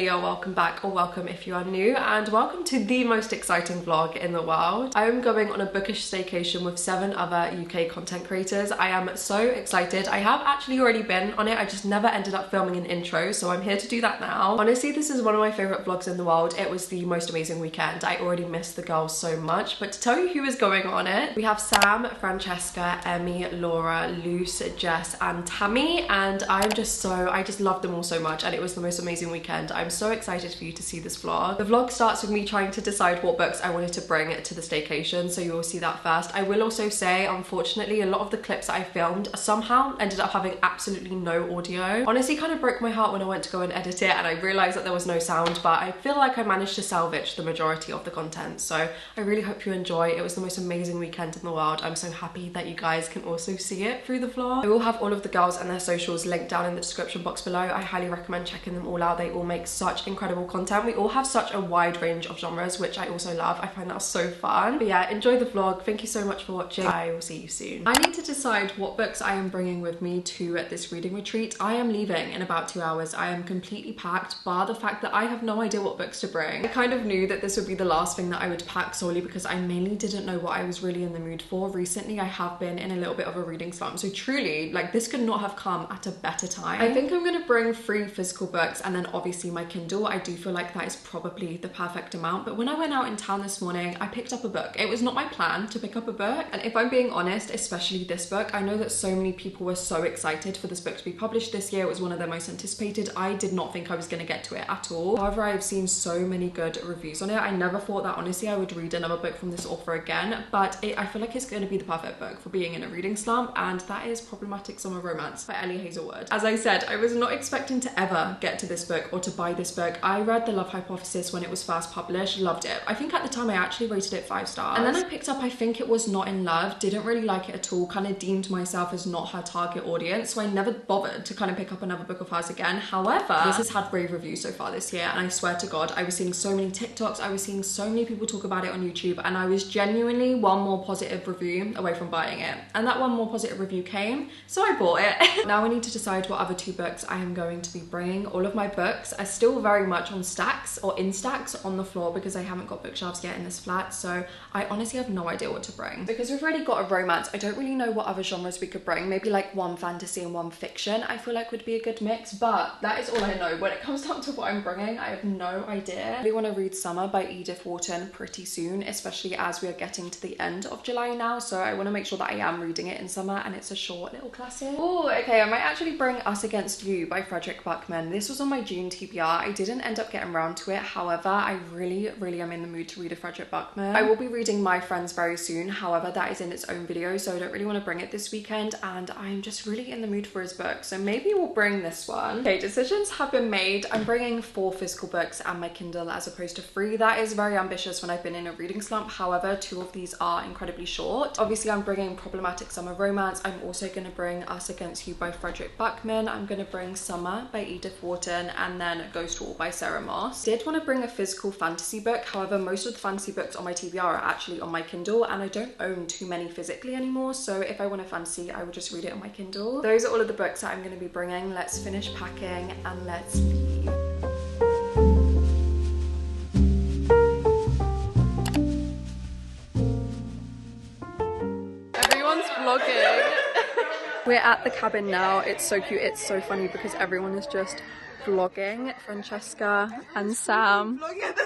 Leah, welcome back, or welcome if you are new, and welcome to the most exciting vlog in the world. I am going on a bookish staycation with 7 other UK content creators. I am so excited. I have actually already been on it, I just never ended up filming an intro, so I'm here to do that now. Honestly, this is one of my favourite vlogs in the world. It was the most amazing weekend. I already missed the girls so much, but to tell you who is going on it, we have Sam, Francesca, Emmy, Laura, Luce, Jess, and Tammy, and I just love them all so much, and it was the most amazing weekend. I'm so excited for you to see this vlog. The vlog starts with me trying to decide what books I wanted to bring to the staycation, so you will see that first. I will also say, unfortunately, a lot of the clips that I filmed somehow ended up having absolutely no audio. Honestly, kind of broke my heart when I went to go and edit it and I realized that there was no sound, but I feel like I managed to salvage the majority of the content, so I really hope you enjoy. It was the most amazing weekend in the world. I'm so happy that you guys can also see it through the vlog. I will have all of the girls and their socials linked down in the description box below. I highly recommend checking them all out. They all make such incredible content. We all have such a wide range of genres, which I also love. I find that so fun. But yeah, enjoy the vlog. Thank you so much for watching. I will see you soon. I need to decide what books I am bringing with me to this reading retreat. I am leaving in about 2 hours. I am completely packed, bar the fact that I have no idea what books to bring. I kind of knew that this would be the last thing that I would pack solely because I mainly didn't know what I was really in the mood for. Recently, I have been in a little bit of a reading slump, so truly, like, this could not have come at a better time. I think I'm gonna bring 3 physical books and then obviously my Kindle. I do feel like that is probably the perfect amount, but when I went out in town this morning, I picked up a book. It was not my plan to pick up a book, and if I'm being honest, especially this book, I know that so many people were so excited for this book to be published this year. It was one of their most anticipated. I did not think I was gonna get to it at all. However, I've seen so many good reviews on it. I never thought that honestly I would read another book from this author again, but I feel like it's gonna be the perfect book for being in a reading slump, and that is Problematic Summer Romance by Ellie Hazelwood. As I said, I was not expecting to ever get to this book or to buy this book. I read The Love Hypothesis when it was first published, loved it. I think at the time I actually rated it 5 stars. And then I picked up, I think it was Not in Love, didn't really like it at all, kind of deemed myself as not her target audience, so I never bothered to kind of pick up another book of hers again. However, this has had rave reviews so far this year, and I swear to God, I was seeing so many TikToks, I was seeing so many people talk about it on YouTube, and I was genuinely one more positive review away from buying it. And that one more positive review came, so I bought it. Now I need to decide what other 2 books I am going to be bringing. All of my books are still very much on stacks or in stacks on the floor because I haven't got bookshelves yet in this flat, so I honestly have no idea what to bring. Because we've already got a romance, I don't really know what other genres we could bring. Maybe like 1 fantasy and 1 fiction I feel like would be a good mix, but that is all I know. When it comes down to what I'm bringing, I have no idea. I really want to read Summer by Edith Wharton pretty soon, especially as we are getting to the end of July now, so I want to make sure that I am reading it in summer and it's a short little classic. Oh, okay, I might actually bring Us Against You by Frederick Buckman. This was on my June TBR. I didn't end up getting around to it. However, I really am in the mood to read a Frederick Buckman. I will be reading My Friends very soon. However, that is in its own video, so I don't really want to bring it this weekend, and I'm just really in the mood for his book, so maybe we'll bring this one. Okay, decisions have been made. I'm bringing 4 physical books and my Kindle as opposed to 3. That is very ambitious when I've been in a reading slump. However, 2 of these are incredibly short. Obviously, I'm bringing Problematic Summer Romance. I'm also going to bring Us Against You by Frederick Buckman. I'm going to bring Summer by Edith Wharton, and then Ghost Wall by Sarah Moss. Did want to bring a physical fantasy book. However, most of the fantasy books on my TBR are actually on my Kindle, and I don't own too many physically anymore, so if I want a fantasy, I would just read it on my Kindle. Those are all of the books that I'm going to be bringing. Let's finish packing and let's leave. Everyone's vlogging. We're at the cabin now. It's so cute. It's so funny because everyone is just vlogging. Francesca and Sam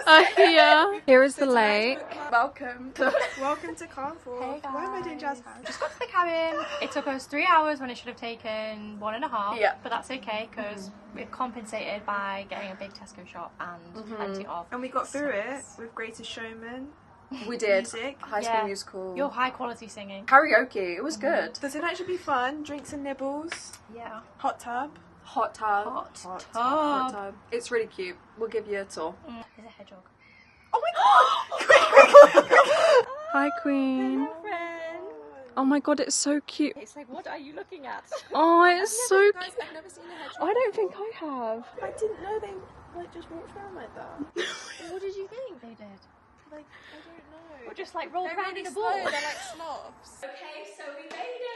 are here. Here is the lake. Welcome. Welcome to Carnival. Hey guys. Why am I doing jazz hands? Just got to the cabin. It took us 3 hours when it should have taken 1.5. Yeah. But that's okay because we've compensated by getting a big Tesco shop and plenty of. And we got through it with Greatest Showman. We did. Music. High School Musical. Your high quality singing. Karaoke. It was good. Does it actually be fun? Drinks and nibbles. Yeah. Hot tub. Hot tub. Hot tub. It's really cute. We'll give you a tour. There's a hedgehog. Oh my god! Hi, Queen. Oh my god, it's so cute. It's like, what are you looking at? Oh, it's so cute. I've never seen a hedgehog. I don't think I have. I didn't know they like just walked around like that. What did you think they did? Like, I don't know. Or just like rolled They're around really in a slow. ball? They're like sloths. Okay, so we made it.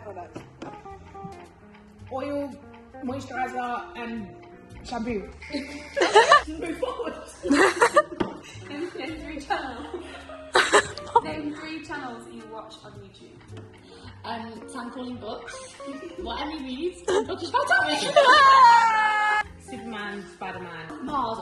products. Oil, moisturizer, and shampoo. Move forward. Name 3 channels. Name 3 channels that you watch on YouTube. Sam calling books. Whatever you read. Bookish Staycation. Superman, Spider-Man, Mars.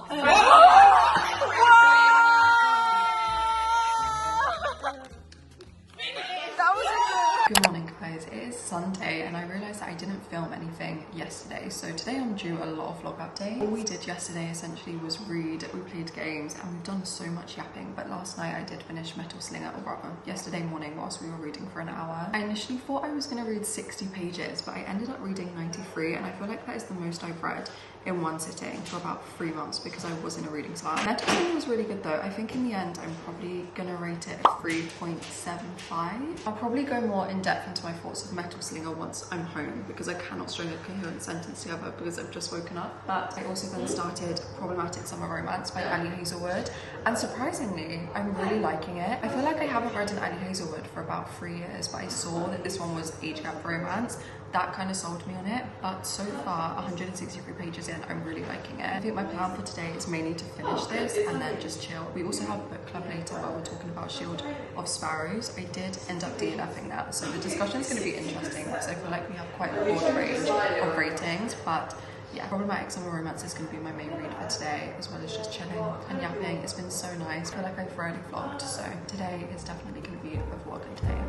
Good morning guys, it is Sunday and I realised that I didn't film anything yesterday, so today I'm due a lot of vlog updates. All we did yesterday essentially was read, we played games and we've done so much yapping, but last night I did finish Metal Slinger, or rather yesterday morning whilst we were reading for an hour. I initially thought I was going to read 60 pages but I ended up reading 93 and I feel like that is the most I've read in one sitting for about 3 months because I was in a reading slump. Metal Slinger was really good though. I think in the end I'm probably gonna rate it a 3.75. I'll probably go more in depth into my thoughts of Metal Slinger once I'm home because I cannot string a coherent sentence together because I've just woken up. But I also then started Problematic Summer Romance by Ali Hazelwood and surprisingly I'm really liking it. I feel like I haven't read an Ali Hazelwood for about 3 years, but I saw that this one was age gap romance. That kind of sold me on it, but so far 163 pages in, I'm really liking it. I think my plan for today is mainly to finish this and then just chill. We also have a book club later where we're talking about Shield of Sparrows. I did end up DNFing that, so the discussion is going to be interesting because I feel like we have quite a broad range of ratings, but yeah, Problematic Summer Romance is going to be my main read for today, as well as just chilling and yapping. It's been so nice. I feel like I've rarely vlogged, so today is definitely going to be a vlog today.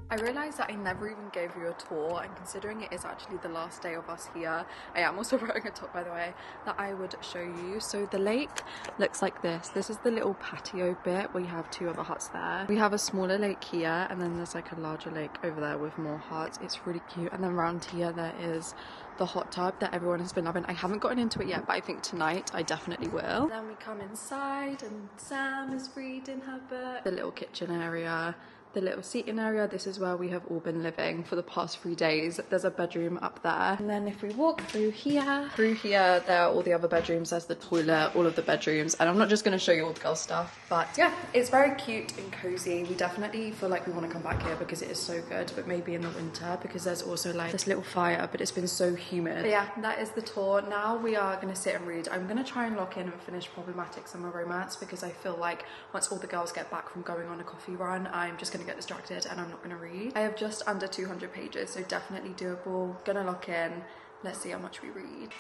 I realised that I never even gave you a tour, and considering it is actually the last day of us here, I am also wearing a top by the way, that I would show you. So the lake looks like this. This is the little patio bit where you have 2 other huts there. We have a smaller lake here and then there's like a larger lake over there with more huts. It's really cute. And then around here there is the hot tub that everyone has been loving. I haven't gotten into it yet, but I think tonight I definitely will. Then we come inside and Sam is reading her book. The little kitchen area, the little seating area. This is where we have all been living for the past 3 days. There's a bedroom up there. And then if we walk through here, there are all the other bedrooms. There's the toilet, all of the bedrooms. And I'm not just going to show you all the girl stuff, but yeah, it's very cute and cozy. We definitely feel like we want to come back here because it is so good, but maybe in the winter because there's also like this little fire, but it's been so humid. But yeah, that is the tour. Now we are going to sit and read. I'm going to try and lock in and finish Problematic Summer Romance because I feel like once all the girls get back from going on a coffee run, I'm just going to get distracted and I'm not going to read. I have just under 200 pages, so definitely doable. Gonna lock in. Let's see how much we read.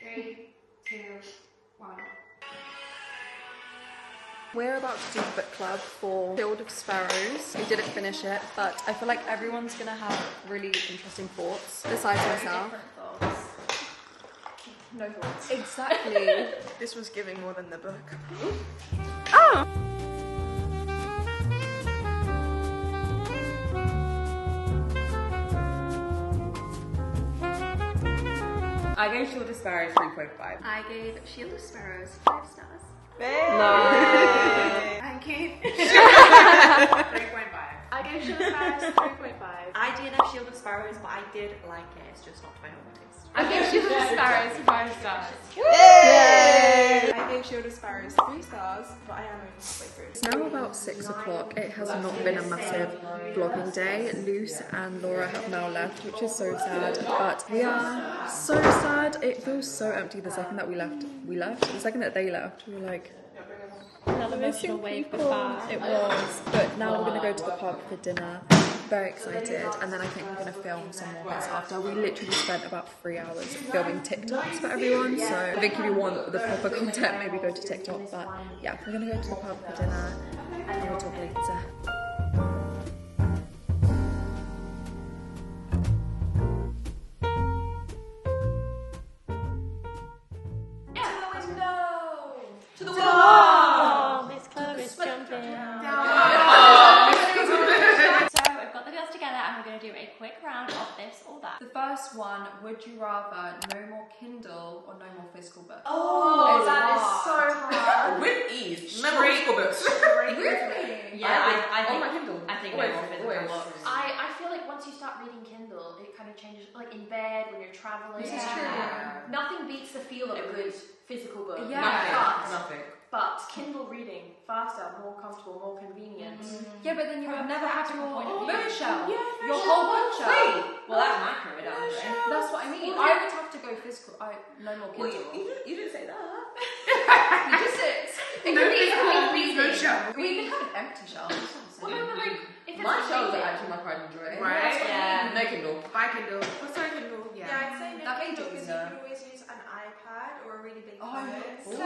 3, 2, 1. We're about to do book club for Shield of Sparrows. We didn't finish it, but I feel like everyone's gonna have really interesting thoughts besides myself. No thoughts. Exactly. This was giving more than the book. Oh! I gave Shield of Sparrows 3.5. I gave Shield of Sparrows 5 stars. Thank you. 3.5. I gave Shield of Sparrows 3.5. I DNF Shield of Sparrows, but I did like it. It's just not to my normal taste. I gave Shield of Sparrows 5 stars. I gave Shield of Sparrows 3 stars, but I am only halfway through. It's now about 6 o'clock. It has not been a massive vlogging day. Luce and Laura have now left, which is so sad. But we are so sad. It feels so empty the second that we left. The second that they left, we were like, Another emotional wave goodbye. it was. But now we're going to go to the pub for dinner. Very excited. And then I think we're going to film some more bits after. We literally spent about 3 hours filming TikToks for everyone. So I think if you want the proper content, maybe go to TikTok. But yeah, we're going to go to the pub for dinner and we'll talk later. Oh, this club is jumping. So I've got the girls together and we're going to do a quick round of this or that. The first one, would you rather no more Kindle or no more physical books? Oh, that is so hard. With ease. No more physical books. Really? Yeah, I think, my Kindle. I think no more physical books. I feel like once you start reading Kindle, it kind of changes, like in bed, when you're traveling. This is true. Nothing beats the feel of a good physical book. Yeah. Nothing. But Kindle reading, faster, more comfortable, more convenient. Yeah, but then you would never have your point of view. bookshelf. Yeah, Your whole bookshelf. Well, that's my career down the drain. That's what I mean. I would have to go physical. No more Wait, Kindle. you didn't say that. You just it. Please no shelf. We even have empty shelves. Well, no, but like, if it's My the shelves same are actually my pride and joy. Right? Yeah. No Kindle. My Kindle. What's our Kindle? Yeah. I'd say no That made Kindle it because you easier. could always use an iPad or a really big Oh, phone. She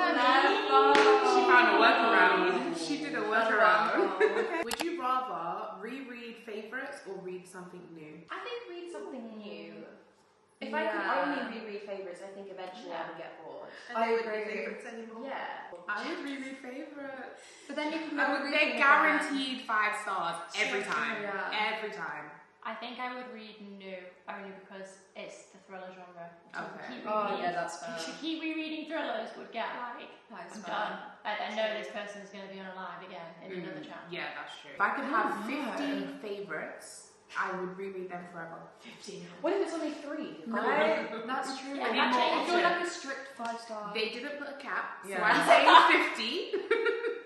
found a workaround. She did a workaround. workaround. Would you rather reread favourites or read something new? I think read something new. If I could only reread favourites, I think eventually I would get bored. And I they wouldn't be agree. favourites anymore. Yeah. I would reread favourites. But then you can never read They're them again. guaranteed 5 stars every True, time. yeah. Every time. I think I would read new only because it's the thriller genre. Okay. Oh yeah, that's fair. To keep rereading thrillers would get like, That is I'm fair. done. I know this person is going to be unalive again in another chapter. Yeah, that's true. If I could have no. 50 favourites, I would reread them forever. 50. What if it's only 3? Right? That's true. Yeah, Yeah, actually, if you're like a strict 5-star. They didn't put a cap, so Yeah. I'm saying 50.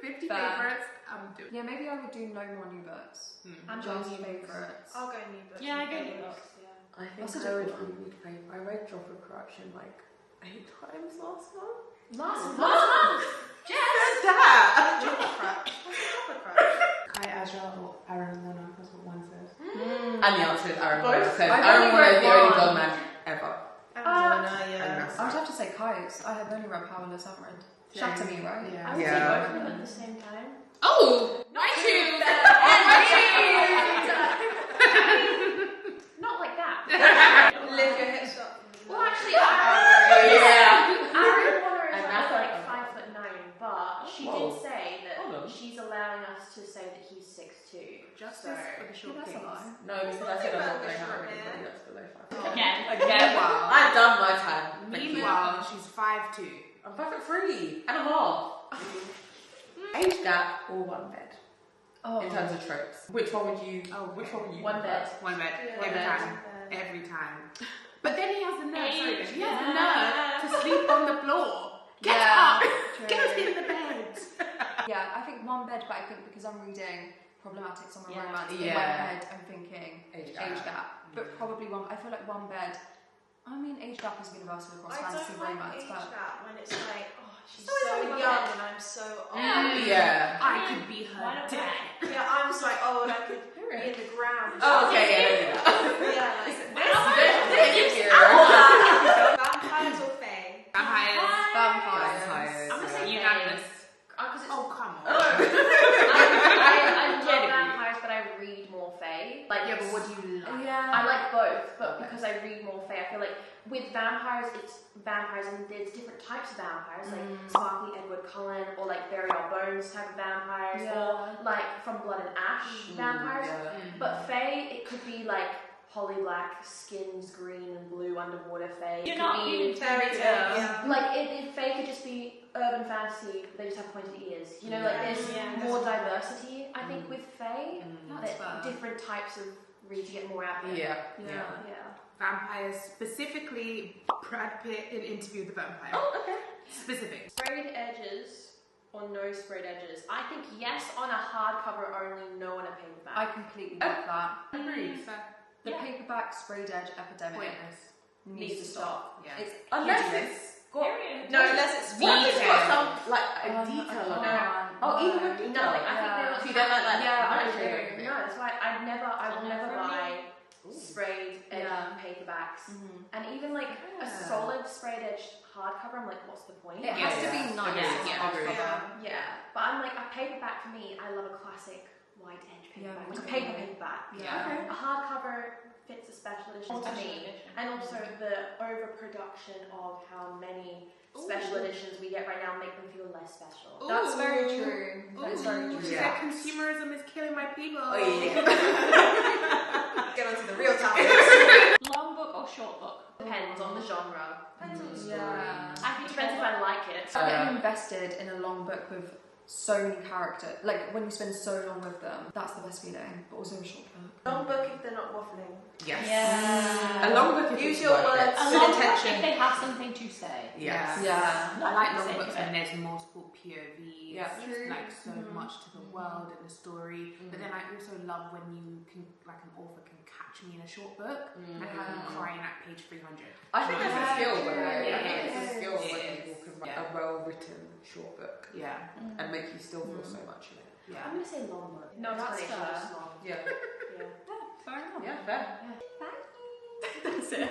50 Fair. favourites, I'm doing. Yeah, maybe I would do no more new books. I'm Just going new books. favourites. I'll go new books. Yeah, I go and new favourites, books. yeah. I think That's a I would difficult reread favourite. I read Drop of Corruption like 8 times last month. Last month! Just that! Kai Azra or Aaron Lona, that's what one says. And the answer is Aaron Lona. Both? Because I've Aaron only Lona is read the only one. dumb man ever. Yeah. I would have to say Kai's. I have only read Powerless Amaranth. Shatter Me, right? Yeah. I would say Yeah. both of them at the same time. Oh! My shoes! Not like that. Live your hips up. Well, actually, Yeah. Aaron Warner is And like, that's like like- 5'9", but she Whoa. did say Hold that on. she's allowing us to say that he's 6'2". Justice for the short That's a kings. lie. No, because I said I'm not going Short out with man. anybody that's below 5. Again. Meanwhile, I've done my time. Thank you. meanwhile, she's 5'2". I'm 5'3" and a half. Age gap or one bed? Oh. In terms of tropes. Which one would you? Oh, which one would you? One bed. One bed. Yeah. Every bed. time. Every time. But then he has the nerve, sorry, Age he has the gap. nerve to sleep on the floor. Get Yeah, up! true. Get in the bed! Yeah, I think one bed, but I think because I'm reading problematic summer Yeah. romance, in my Yeah. head I'm thinking Age age gap. But probably one. I feel like one bed. I mean, age gap is universal across I fantasy don't like romance, age but gap when it's like, oh, she's It's always so like young that. and I'm so old. Yeah. I could be Why her not dad. that? Yeah, I'm so old, I could be in the ground. Oh, okay. Yeah. Yeah, like, vampires or fae? Vampires. vampires. I'm gonna say Unanimous. Because it's Oh, come on. I love vampires, but I read more fae. Like, Yeah, but what do you like? Yeah. I like both, but because I read more fae, I feel like with vampires, it's vampires and there's different types of vampires, like Sparkly Edward Cullen, or like Bury Our Bones type of vampires, Yeah. or like From Blood and Ash vampires. But fae, it could be like Holly Black, skins green and blue underwater fae. You're It not could be being Fairy tale, yeah. like if fae could just be urban fantasy, they just have pointed ears. You know, like there's Yeah. more diversity. I think with fae, That's that fair. different types of read to get more out there. Yeah. Vampires, specifically Brad Pitt in Interview with the Vampire. Oh, okay. Specific. Sprayed edges or no sprayed edges? I think yes on a hardcover only, no on a paperback. I completely get that. Agreed. The paperback sprayed edge epidemic needs to stop. Yeah. It's Unless hideous. it's got No, unless it's what if it's got detail. some like a detail on it? No. Oh, even with detail. No, like, I think there was. So you don't like that? Yeah, I Okay. do. No, that's why I will never buy sprayed edge Yeah. paperbacks. Mhm. And even like a solid sprayed edge hardcover, I'm like, what's the point? It has to be nice. Yeah. But I'm like, a paperback for me, I love a classic white edge paperback. It's a paper paperback. Yeah. A hardcover fits a special edition to me. And also the overproduction of how many special editions we get right now make them feel less special. That's very true. That's very true. She said consumerism is killing my people. Oh, yeah. Get onto the real topic. Long book or short book? Depends on the genre. Depends on the story. Yeah. I think it depends if I like it. Getting invested in a long book with so many characters, like when you spend so long with them, that's the best feeling. But also a short book. Long book if they're not waffling. Yes. Yeah. A long book. Use your words A with long book intention. if they have something to say. Yes. Yeah. I like For the long sake books of when it. there's multiple POVs, Yeah. True. like so much to the world and the story. But then I also love when you can, like an author can catch me in a short book and have me crying at page 300. I think that's a skill, by the way. Yeah, I think it's it a is. skill when It people is. can write Yeah. a well-written short book Yeah. and make you still feel so much in it. Yeah. I'm gonna say long book. No, that's Explanation fair. is long. Yeah. Yeah. Fair enough. Yeah, fair. That's it.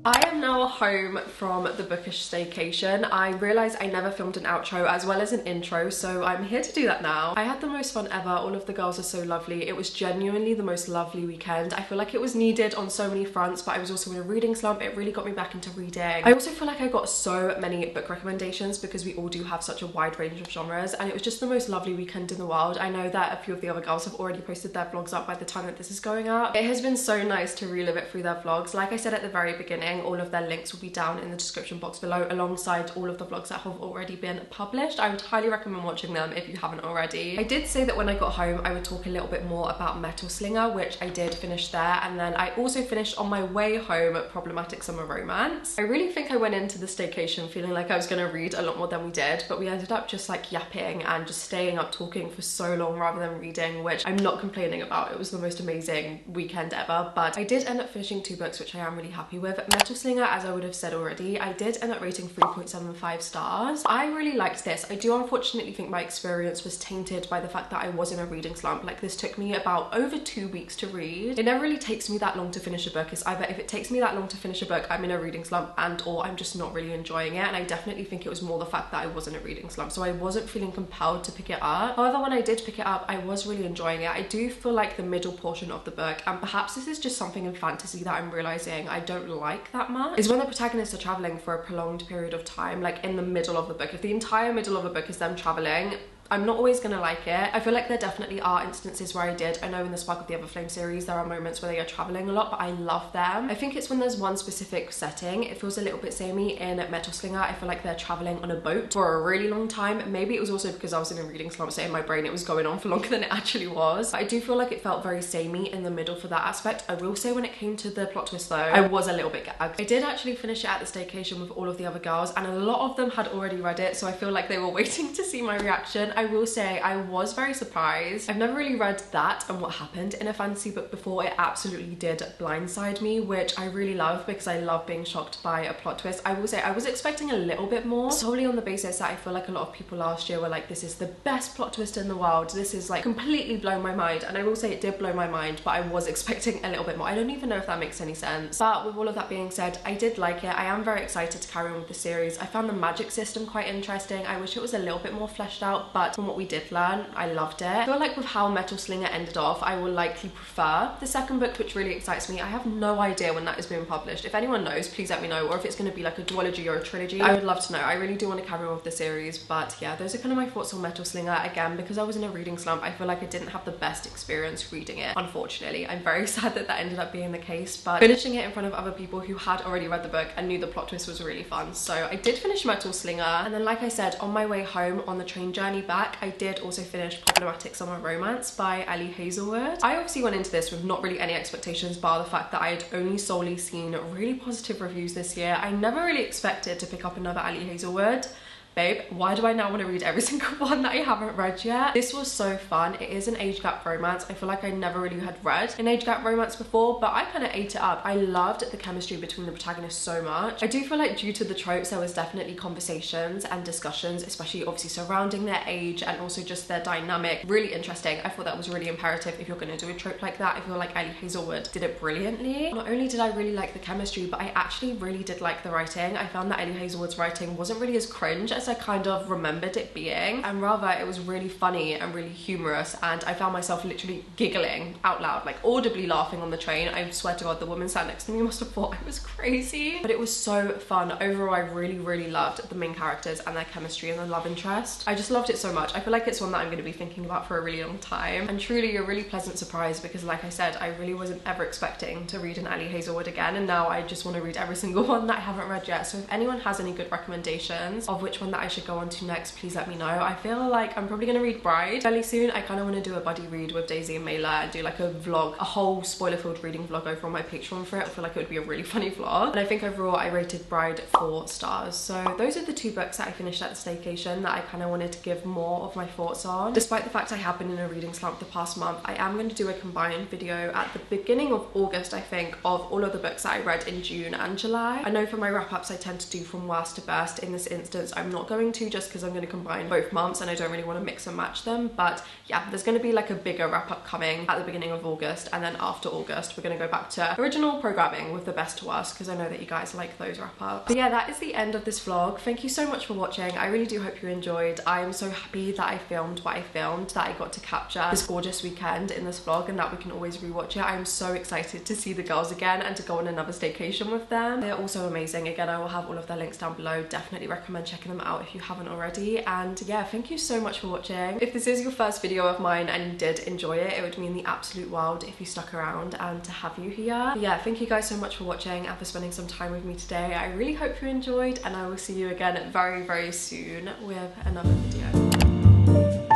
I am now home from the bookish staycation. I realised I never filmed an outro as well as an intro, so I'm here to do that now. I had the most fun ever. All of the girls are so lovely. It was genuinely the most lovely weekend. I feel like it was needed on so many fronts, but I was also in a reading slump. It really got me back into reading. I also feel like I got so many book recommendations because we all do have such a wide range of genres, and it was just the most lovely weekend in the world. I know that a few of the other girls have already posted their vlogs up by the time that this is going up. It has been so nice to relive it through their vlogs. Like I said at the very beginning, all of their links will be down in the description box below alongside all of the vlogs that have already been published. I would highly recommend watching them if you haven't already. I did say that when I got home I would talk a little bit more about Metal Slinger, which I did finish there, and then I also finished on my way home Problematic Summer Romance. I really think I went into the staycation feeling like I was going to read a lot more than we did, but we ended up just like yapping and just staying up talking for so long rather than reading, which I'm not complaining about. It was the most amazing weekend ever. But I did end up finishing 2 books, which I am really happy with. Metal Slinger, as I would have said already, I did end up rating 3.75 stars. I really liked this. I do unfortunately think my experience was tainted by the fact that I was in a reading slump. Like, this took me about over 2 weeks to read. It never really takes me that long to finish a book. It's either if it takes me that long to finish a book, I'm in a reading slump, and or I'm just not really enjoying it. And I definitely think it was more the fact that I was in a reading slump, so I wasn't feeling compelled to pick it up. However, when I did pick it up, I was really enjoying it. I do feel like the middle portion of the book, and perhaps this is just something in fantasy that I'm realizing I don't like that much, is when the protagonists are traveling for a prolonged period of time, like in the middle of the book. If the entire middle of the book is them traveling, I'm not always gonna like it. I feel like there definitely are instances where I did. I know in the Spark of the Everflame series there are moments where they are traveling a lot, but I love them. I think it's when there's one specific setting, it feels a little bit samey. In Metal Slinger, I feel like they're traveling on a boat for a really long time. Maybe it was also because I was in a reading slump, so in my brain it was going on for longer than it actually was. But I do feel like it felt very samey in the middle for that aspect. I will say when it came to the plot twist though, I was a little bit gagged. I did actually finish it at the staycation with all of the other girls, and a lot of them had already read it, so I feel like they were waiting to see my reaction. I will say I was very surprised. I've never really read that and what happened in a fantasy book before. It absolutely did blindside me, which I really love because I love being shocked by a plot twist. I will say I was expecting a little bit more, solely on the basis that I feel like a lot of people last year were like, this is the best plot twist in the world, this is like completely blown my mind. And I will say it did blow my mind, but I was expecting a little bit more. I don't even know if that makes any sense. But with all of that being said, I did like it. I am very excited to carry on with the series. I found the magic system quite interesting. I wish it was a little bit more fleshed out, but but from what we did learn, I loved it. I feel like with how Metal Slinger ended off, I will likely prefer the second book, which really excites me. I have no idea when that is being published. If anyone knows, please let me know, or if it's going to be like a duology or a trilogy, I would love to know. I really do want to carry on with the series. But yeah, those are kind of my thoughts on Metal Slinger. Again, because I was in a reading slump, I feel like I didn't have the best experience reading it, unfortunately. I'm very sad that that ended up being the case, but finishing it in front of other people who had already read the book and knew the plot twist was really fun. So I did finish Metal Slinger, and then like I said, on my way home on the train journey back, I did also finish Problematic Summer Romance by Ali Hazelwood. I obviously went into this with not really any expectations bar the fact that I had only solely seen really positive reviews this year. I never really expected to pick up another Ali Hazelwood. Babe, why do I now want to read every single one that I haven't read yet? This was so fun. It is an age gap romance. I feel like I never really had read an age gap romance before, but I kind of ate it up. I loved the chemistry between the protagonists so much. I do feel like due to the tropes, there was definitely conversations and discussions, especially obviously surrounding their age and also just their dynamic. Really interesting. I thought that was really imperative if you're going to do a trope like that. I feel like Ali Hazelwood did it brilliantly. Not only did I really like the chemistry, but I actually really did like the writing. I found that Ali Hazelwood's writing wasn't really as cringe as I kind of remembered it being, and rather it was really funny and really humorous, and I found myself literally giggling out loud, like audibly laughing on the train. I swear to God, the woman sat next to me must have thought I was crazy, but it was so fun. Overall, I really loved the main characters and their chemistry and the love interest. I just loved it so much. I feel like it's one that I'm going to be thinking about for a really long time, and truly a really pleasant surprise, because like I said, I really wasn't ever expecting to read an Ali Hazelwood again, and now I just want to read every single one that I haven't read yet. So if anyone has any good recommendations of which one that I should go on to next, please let me know. I feel like I'm probably going to read Bride fairly soon. I kind of want to do a buddy read with Daisy and Mayla and do like a vlog, a whole spoiler-filled reading vlog over on my Patreon for it. I feel like it would be a really funny vlog, and I think overall I rated Bride 4 stars. So those are the two books that I finished at the staycation that I kind of wanted to give more of my thoughts on. Despite the fact I have been in a reading slump the past month, I am going to do a combined video at the beginning of August, I think, of all of the books that I read in June and July. I know for my wrap-ups I tend to do from worst to best. In this instance, I'm not going to, just because I'm going to combine both months and I don't really want to mix and match them. But yeah, there's going to be like a bigger wrap-up coming at the beginning of August, and then after August we're going to go back to original programming with the best to worst, because I know that you guys like those wrap-ups. But yeah, that is the end of this vlog. Thank you so much for watching. I really do hope you enjoyed. I am so happy that I filmed what I filmed, that I got to capture this gorgeous weekend in this vlog, and that we can always rewatch it. I'm so excited to see the girls again and to go on another staycation with them. They're also amazing. Again, I will have all of their links down below. Definitely recommend checking them out if you haven't already. And yeah, thank you so much for watching. If this is your first video of mine and you did enjoy it, it would mean the absolute world if you stuck around and to have you here. But yeah, thank you guys so much for watching and for spending some time with me today. I really hope you enjoyed, and I will see you again very soon with another video.